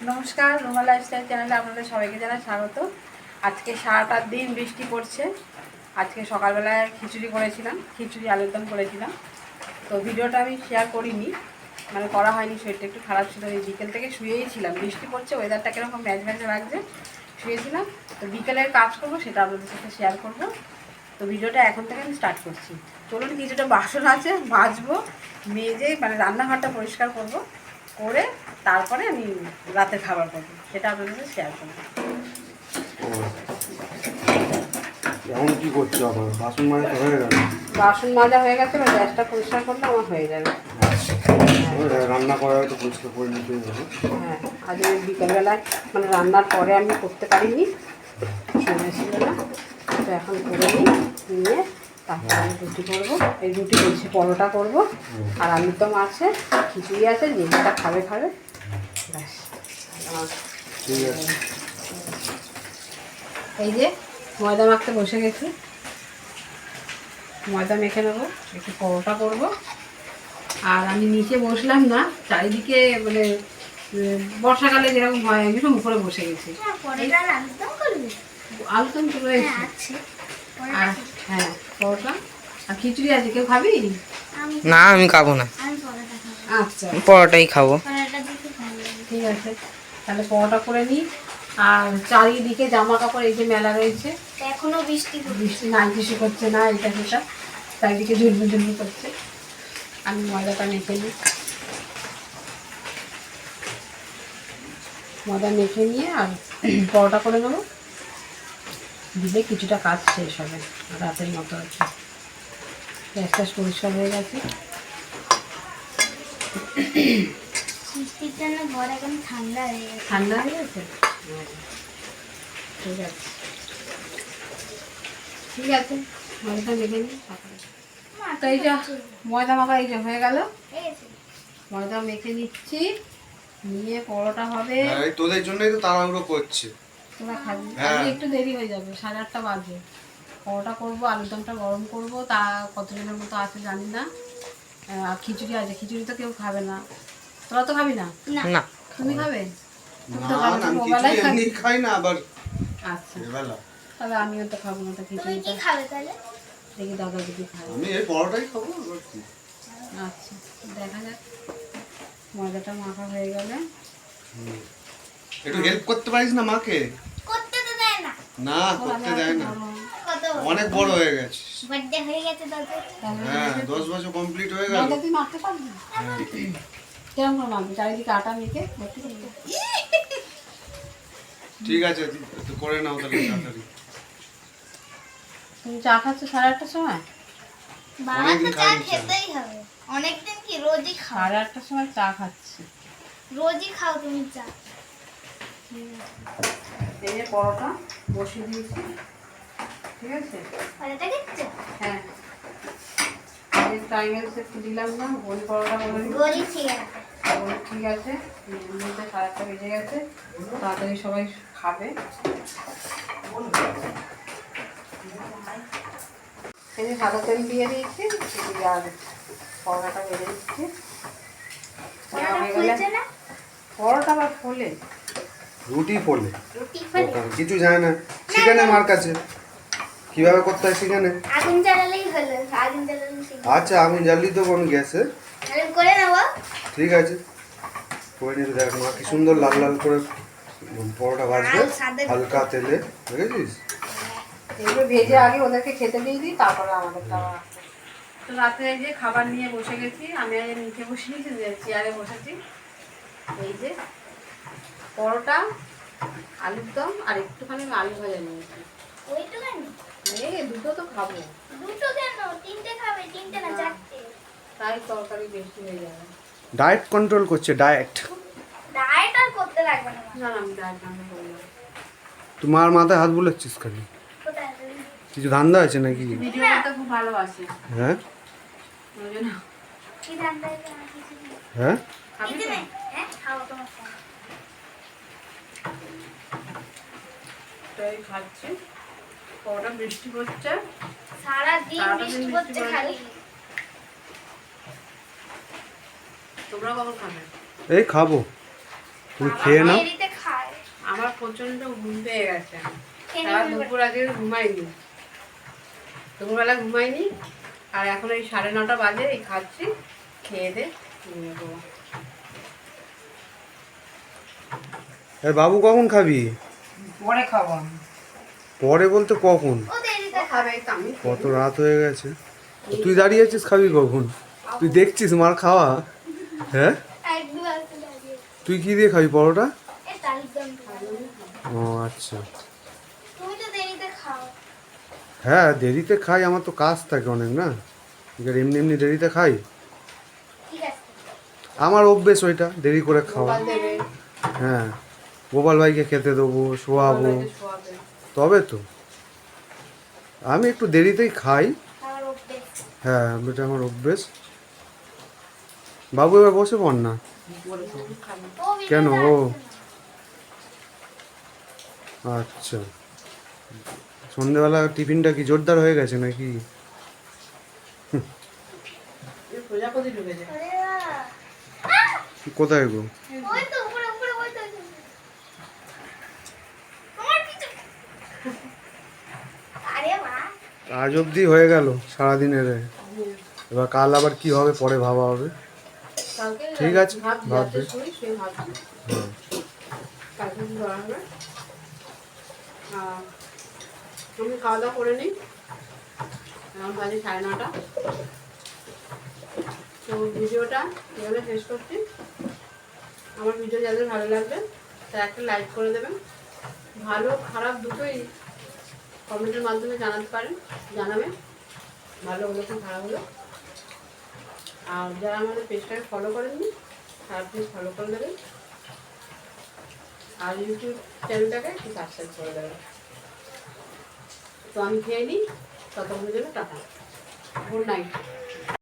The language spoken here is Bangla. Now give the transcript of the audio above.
নমস্কার, রুমা লাইফস্টাইল চ্যানেলে আপনাদের সবাইকে জানাই স্বাগত। আজকে সারাটা দিন বৃষ্টি পড়ছে। আজকে সকালবেলায় খিচুড়ি করেছিলাম, খিচুড়ি আলুর দম করেছিলাম। তো ভিডিওটা আমি শেয়ার করিনি, মানে করা হয়নি, শরীরটা একটু খারাপ ছিল। এই বিকেল থেকে শুয়েই ছিলাম, বৃষ্টি পড়ছে, ওয়েদারটা কীরকম ম্যাচ ম্যাচে লাগছে, শুয়েছিলাম। তো বিকেলের কাজ করবো, সেটা আপনাদের সাথে শেয়ার করবো। তো ভিডিওটা এখন থেকে আমি স্টার্ট করছি। চলুন, কিছুটা বাসন আছে মাজবো, মেজে মানে রান্নাঘরটা পরিষ্কার করব, করে তারপরে আমি রাতের খাবার করবো, সেটা আপনাদের সাথে শেয়ার করবো। এখন কি করছো? আবার বাসন মাজা হয়ে গেল? বাসন মাজা হয়ে গেছে, এবার গ্যাসটা পরিষ্কার করলে আমার হয়ে যাবে। রান্না করা হয়তো পরিষ্কার করে নিতে হবে। হ্যাঁ, আজ আমি বিকেলবেলায় মানে রান্নার পরে আমি করতে পারিনি, সময় ছিল না। তো এখন করে নিয়ে তারপরে আমি রুটি করবো, এই রুটি বলছি পরোটা করবো, আর আলুর দম আছে, খিচুড়ি আছে, যে যেটা খাবে খাবে, ব্যাস। ঠিক আছে। এই যে ময়দা মাখতে বসে গেছি, ময়দা মেখে নেবো, একটু পরোটা করবো। আর আমি নিচে বসলাম না, চারিদিকে মানে বর্ষাকালে যেরকম হয়, আমি সব উপরে বসে গেছি। আলুদম তো রয়েছে, আর হ্যাঁ পরোটা আর খিচুড়ি আছে। কেউ খাবি? না, আমি খাবো না। আচ্ছা, পরোটাই খাবো। ঠিক আছে, তাহলে পরোটা করে নিই। আর চারিদিকে জামা কাপড় এই যে মেলা রয়েছে, এখনো বৃষ্টি বৃষ্টি নাই, কিছু করছে না, এটা সেটা চারিদিকে ঝুলবু ঝুলবু করছে। আমি ময়দাটা মেখে নিই, ময়দা মেখে নিয়ে আর পরোটা করে নেবো, দিলে কিছুটা কাজ শেষ হবে রাতের মতো আর কি। গ্যাস ট্যাস পরিষ্কার হয়ে গেছে। বৃষ্টির জন্য ঘর এখন ঠান্ডা হয়ে গেছে। ঠান্ডা হয়ে গেছে, ঠিক আছে ঠিক আছে, ময়দাটা মেখে নিই। তো এই যে ময়দা মাখা এই যে হয়ে গেল, ময়দা মেখে নিচ্ছি, নিয়ে পরোটা হবে। এই তোদের জন্যই তো তাড়াহুড়ো করছে। তোরা খাবি? হ্যাঁ। আজকে একটু দেরি হয়ে যাবে, 8:30 বাজে। পরোটা করবো, আলুর দমটা গরম করবো, তা কতজনের মতো আছে জানি না। আর খিচুড়ি আছে, খিচুড়ি তো কেউ খাবে না। তোরা তো খাবি না? না, তুমি খাবে? তুমি না তো খাবে, না, তুমি আমি মোবাইলে কিছু খাবি। এমনি খাই না আবার আচ্ছা, এবেলা। তাহলে আমিও তো খাবো না, তো তুমি কি খিচুড়িটা খাবে তাহলে? দেখি দাদা যদি খাবে। আমি এই পরোটাই খাবো আবার কি। আচ্ছা, দেখা যাক। ময়দাটা মাখা হয়ে গেলে একটু হেল্প করতে পারিস না মাকে? করতে তো দেয় না। না, করতে দেয় না। কত অনেক বড় হয়ে গেছে। বার্থডে হয়ে গেছে দাদা। হ্যাঁ, 10 বছর কমপ্লিট হয়ে গেল। ময়দা তুই মাখতে পারবি? কেরম করে মাখবি? চারিদিকে আটা মেখে ভর্তি করবি? ঠিক আছে, তুই করে নাও তাহলে তাড়াতাড়ি। তুমি চা খাচ্ছ 8:30টার সময়? বাবা তো অনেকদিন চা খাইনি চা। খেতেই হবে। অনেকদিন কি রোজই খাও? 8:30টার সময় চা খাচ্ছি। রোজই খাও তুমি চা। এই যে পরোটা বসিয়ে দিয়েছি, ঠিক আছে? পরোটা খাচ্ছো? হ্যাঁ, এই ট্রাইঙ্গেল শেপ দিলাম না, গোল পরোটা বলে দিই। গোলই ঠিক আছে। গোল ঠিক আছে, এমনিতে 8:30 বেজে গেছে, তাড়াতাড়ি সবাই খাবে। এই যে সাদা তেল দিয়ে দিয়েছি, আর পরোটাটা ভেজে দিচ্ছি। পরোটা হয়ে গেলে ফুলছে না? পরোটা আবার ফোলে? রুটি ফোলে। রুটি ফোলে? কিছু জানে না, শিখে নে মার কাছে কিভাবে করতে হয়, শিখে নে। আগুন জ্বালালেই হলো। আগুন জ্বালালেই শিখে। আচ্ছা, আমি জ্বালিয়ে দেবো আমি গ্যাসে। তাহলে করে নেবো। ঠিক আছে, করে নিতে দেখ মা কি সুন্দর লাল লাল করে পরোটা ভাজবে আর সাদা- হালকা তেলে, বুঝেছিস? এগুলো ভেজে আগে ওদেরকে খেতে দিয়ে দিই, তারপরে আমাদের খাওয়া। তো রাতে এই যে খাবার নিয়ে বসে গেছি, আমি আজ নিচে বসে নিয়েছি, চেয়ারে বসেছি। এই যে পরোটা, আলুর দম আর একটুখানি আলু ভাজা নিয়েছি। ওইটুখানি? এই দুটো তো খাবো, দুটো কেন? তিনটে খাবে? তিনটে না চারটে? তাই তরকারি বেশি হয়ে যাবে। ডায়েট কন্ট্রোল করছে, ডায়েট। ডায়েট আর করতে লাগবে না। না না, আমি ডায়েট রান্না করলাম। তোমার মাথায় হাত বুলাচ্ছিস কেন? কোথায়? কিছু ধান্দা আছে নাকি? ভিডিও করতে খুব ভালোবাসে, হ্যাঁ ওই জন্য। কি রান্না হয়েছে আমার কিছু নেই। হ্যাঁ, খাবি কিছু তো? নেই? হ্যাঁ, খাও তোমার সঙ্গে। তাই খাচ্ছি। পরোটা বৃষ্টি পড়ছে, সারাদিন সারাটা দিন বৃষ্টি বৃষ্টি পড়ছে পড়ে। খালি। তোমরা কখন খাবে? এই খাবো। তুমি খেয়ে নাও। দেরিতে খায়। আমার প্রচণ্ড ঘুম পেয়ে গেছে। খেয়ে সারা নিবি দুপুর আজকে ঘুমাইনি, দুপুরবেলা ঘুমাইনি। আর এখন এই 9:30 বাজে, এই খাচ্ছি, খেয়ে দে ঘুমিয়ে পড়বো। বাবু কখন খাবি? পরে খাবো। পরে বলতে কখন? ও দেরিতে খাবে তো আমি কত রাত হয়ে গেছে, তুই দাঁড়িয়ে আছিস, খাবি কখন? তুই দেখছিস মার খাওয়া? হ্যাঁ, এক দু আসতে দাঁড়িয়ে। তুই কি দিয়ে খাবি পরোটা? এ তালির দম খায়। ও আচ্ছা। তুমি তো দেরিতে খাও। হ্যাঁ দেরিতে খাই, আমার তো কাজ থাকে অনেক না, এবার এমনি এমনি দেরিতে খাই। ঠিক আছে। আমার অভ্যেস ওইটা, দেরি করে খাওয়া। গোপাল দেবে, হ্যাঁ, গোপাল ভাইকে খেতে দেবো, শোয়াবো, গোপালকে শোয়াবে। তবে তো আমি একটু দেরিতেই খাই। আমার অভ্যেস। হ্যাঁ ওটা আমার অভ্যেস। বাবু এবার বসে পড় না। বলে খাবো। ও ভিডিওতে কেন ও? আসছে না। আচ্ছা, সন্ধেবেলা টিফিনটা কি জোরদার হয়ে গেছে নাকি? এই প্রজাপতি ঢুকেছে। ওরে বাবা। কোথায় গো? ওই তো উপরে উপরে ওই তো। আমার পিছু। আরে বাহ। আজ অবধি হয়ে গেল সারাদিনের, এবার কাল আবার কি হবে পরে ভাবা হবে। কালকে ঠিক আছে, ভাবছি, ভাববে। রাতে শুই, শুয়ে ভাবছি হ্যাঁ। কালকে কি করা হবে। আমি খাওয়া দাওয়া করে নিই, এখন বাজে 9:30। তো ভিডিওটা এভাবে শেষ করছি। আমার ভিডিও যাদের ভালো লাগবে তারা একটা লাইক করে দেবেন। ভালো খারাপ দুটোই কমেন্টের মাধ্যমে জানাতে পারেন, জানাবেন, ভালো হলো কি খারাপ হলো। আর যারা আমাদের পেজটাকে ফলো করেননি তারা প্লিজ ফলো করে দেবেন, আর ইউটিউব চ্যানেলটাকে একটু সাবস্ক্রাইব করে দেবেন। তো আমি খেয়ে নিই, ততক্ষণের জন্য টাটা, গুড নাইট।